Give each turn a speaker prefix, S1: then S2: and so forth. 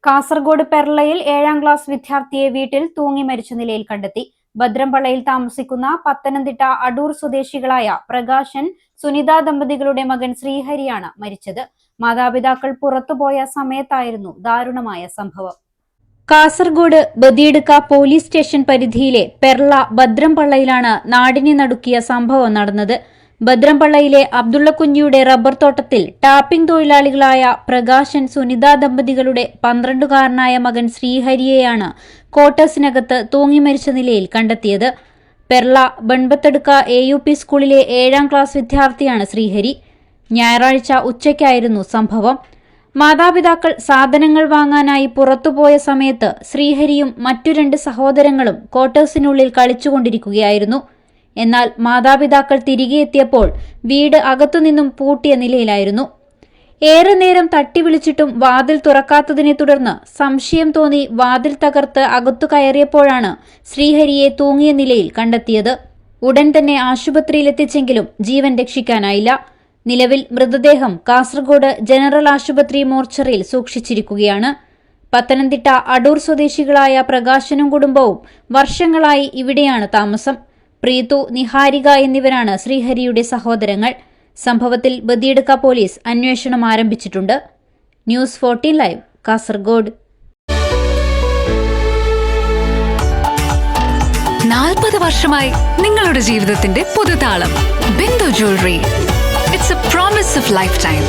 S1: Kasaragod പെർളയിൽ 7ാം class വിദ്യാർത്ഥിയെ വീട്ടിൽ തൂങ്ങി മരിച്ച നിലയിൽ കണ്ടെത്തി. ഭദ്രംപള്ളയിൽ താമസിക്കുന്ന പത്തനംതിട്ട അടൂർ സ്വദേശികളായ പ്രകാശൻ, സുനിത ദമ്പതികളുടെ മകൻ ശ്രീഹരിയാണ് മരിച്ചത്. മാതാപിതാക്കൾ പുറത്തുപോയ സമയത്തായിരുന്നു ദാരുണമായ സംഭവം. കാസർഗോഡ് ബദിയടുക്ക പോലീസ് സ്റ്റേഷൻ പരിധിയിലെ പെർള ഭദ്രംപള്ളയിലാണ് നാടിനെ നടുക്കിയ സംഭവം നടന്നത്. ഭദ്രംപള്ളയിലെ അബ്ദുള്ളക്കുഞ്ഞിയുടെ റബ്ബർ തോട്ടത്തിൽ ടാപ്പിംഗ് തൊഴിലാളികളായ പ്രകാശൻ, സുനിത ദമ്പതികളുടെ 12കാരനായ മകൻ ശ്രീഹരിയെയാണ് ക്വാർട്ടേഴ്സിനകത്ത് തൂങ്ങി മരിച്ച നിലയിൽ കണ്ടെത്തിയത്. പെർള ബൺബത്തടുക്ക AUP സ്കൂളിലെ 7ാം ക്ലാസ് വിദ്യാർത്ഥിയാണ് ശ്രീഹരി. ഞായറാഴ്ച ഉച്ചയ്ക്കായിരുന്നു സംഭവം. മാതാപിതാക്കൾ സാധനങ്ങൾ വാങ്ങാനായി പുറത്തുപോയ സമയത്ത് ശ്രീഹരിയും മറ്റു 2 സഹോദരങ്ങളും ക്വാർട്ടേഴ്സിനുള്ളിൽ കളിച്ചുകൊണ്ടിരിക്കുകയായിരുന്നു. എന്നാൽ മാതാപിതാക്കൾ തിരികെ എത്തിയപ്പോൾ വീട് അകത്തുനിന്നും പൂട്ടിയ നിലയിലായിരുന്നു. ഏറെ നേരം തട്ടി വിളിച്ചിട്ടും വാതിൽ തുറക്കാത്തതിനെ തുടർന്ന് സംശയം തോന്നി വാതിൽ തകർത്ത് അകത്തു കയറിയപ്പോഴാണ് ശ്രീഹരിയെ തൂങ്ങിയ നിലയിൽ കണ്ടെത്തിയത്. ഉടൻ തന്നെ ആശുപത്രിയിലെത്തിച്ചെങ്കിലും ജീവൻ രക്ഷിക്കാനായില്ല. നിലവിൽ മൃതദേഹം കാസർഗോഡ് ജനറൽ ആശുപത്രി മോർച്ചറിയിൽ സൂക്ഷിച്ചിരിക്കുകയാണ്. പത്തനംതിട്ട അടൂർ സ്വദേശികളായ പ്രകാശനും കുടുംബവും വർഷങ്ങളായി ഇവിടെയാണ് താമസം. പ്രീതു, നിഹാരിക എന്നിവരാണ് ശ്രീഹരിയുടെ സഹോദരങ്ങൾ. സംഭവത്തിൽ ബദിയടുക്ക പോലീസ് അന്വേഷണം ആരംഭിച്ചിട്ടുണ്ട്. News 14 live, Kasaragod.
S2: 40 വർഷമായി നിങ്ങളുടെ ജീവിതത്തിന്റെ പുതുതാളം. Bindu jewellery. It's a promise of lifetime.